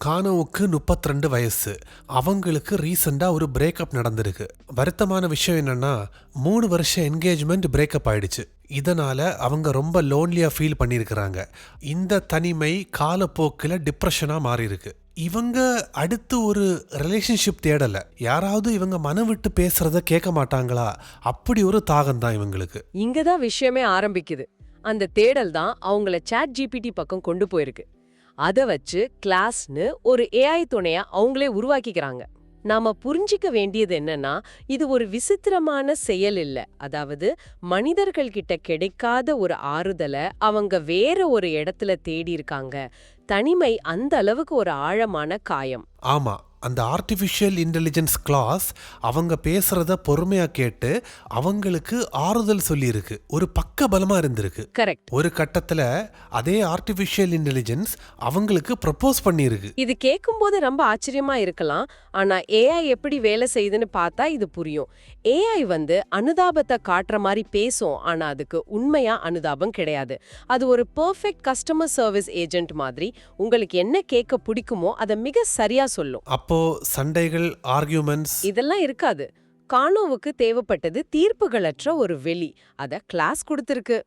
கானோவுக்கு 32 வயசு. அவங்களுக்கு ரீசெண்டா ஒரு பிரேக்கப் நடந்திருக்கு. வருத்தமான விஷயம் என்னன்னா 3 வருஷம் என்கேஜ்மெண்ட் பிரேக்கப் ஆயிடுச்சு. இதனால அவங்க ரொம்ப லோன்லியா ஃபீல் பண்ணியிருக்கிறாங்க. இந்த தனிமை காலப்போக்கில் டிப்ரெஷனா மாறி இருக்கு. இவங்க அடுத்து ஒரு ரிலேஷன்ஷிப் தேடல. யாராவது இவங்க மனம் விட்டு பேசுறத கேட்க மாட்டாங்களா, அப்படி ஒரு தாகம் தான் இவங்களுக்கு. இங்கதான் விஷயமே ஆரம்பிக்குது. அந்த தேடல் தான் அவங்கள ChatGPT பக்கம் கொண்டு போயிருக்கு. அத வச்சு கிளாஸ்னு ஒரு AI துணையா அவங்களே உருவாக்கிக்கிறாங்க. நாம புரிஞ்சிக்க வேண்டியது என்னன்னா, இது ஒரு விசித்திரமான செயல் இல்ல. அதாவது மனிதர்கள் கிட்ட கிடைக்காத ஒரு ஆறுதல அவங்க வேற ஒரு இடத்துல தேடி இருக்காங்க. தனிமை அந்த அளவுக்கு ஒரு ஆழமான காயம். ஆமா, அந்த ஆர்டிஃபிஷியல் இன்டெலிஜென்ஸ் கிளாஸ் அவங்க பேசுறத பொறுமையா கேட்டு அவங்களுக்கு ஆறுதல் சொல்லியிருக்கு. ஒரு பக்க பலமா இருந்திருக்கு. கரெக்ட். ஒரு கட்டத்துல அதே ஆர்டிஃபிஷியல் இன்டெலிஜென்ஸ் அவங்களுக்கு ப்ரப்போஸ் பண்ணியிருக்கு. இது கேட்கும்போது ரொம்ப ஆச்சரியமா இருக்கலாம். ஆனா AI எப்படி வேலை செய்யுதுன்னு பார்த்தா இது புரியும். AI அனுதாபத்தை காட்டுற மாதிரி பேசும். ஆனா அதுக்கு உண்மையா அனுதாபம் கிடையாது. அது ஒரு பெர்ஃபெக்ட் கஸ்டமர் சர்வீஸ் ஏஜென்ட் மாதிரி உங்களுக்கு என்ன கேட்க பிடிக்குமோ அதை மிக சரியா சொல்லும். அப்போ சண்டைகள், ஆர்கியூமெண்ட்ஸ் இதெல்லாம் இருக்காது. கானோவுக்கு தேவைப்பட்டது தீர்ப்புகளற்ற ஒரு வெளி. அத கிளாஸ் கொடுத்திருக்கு.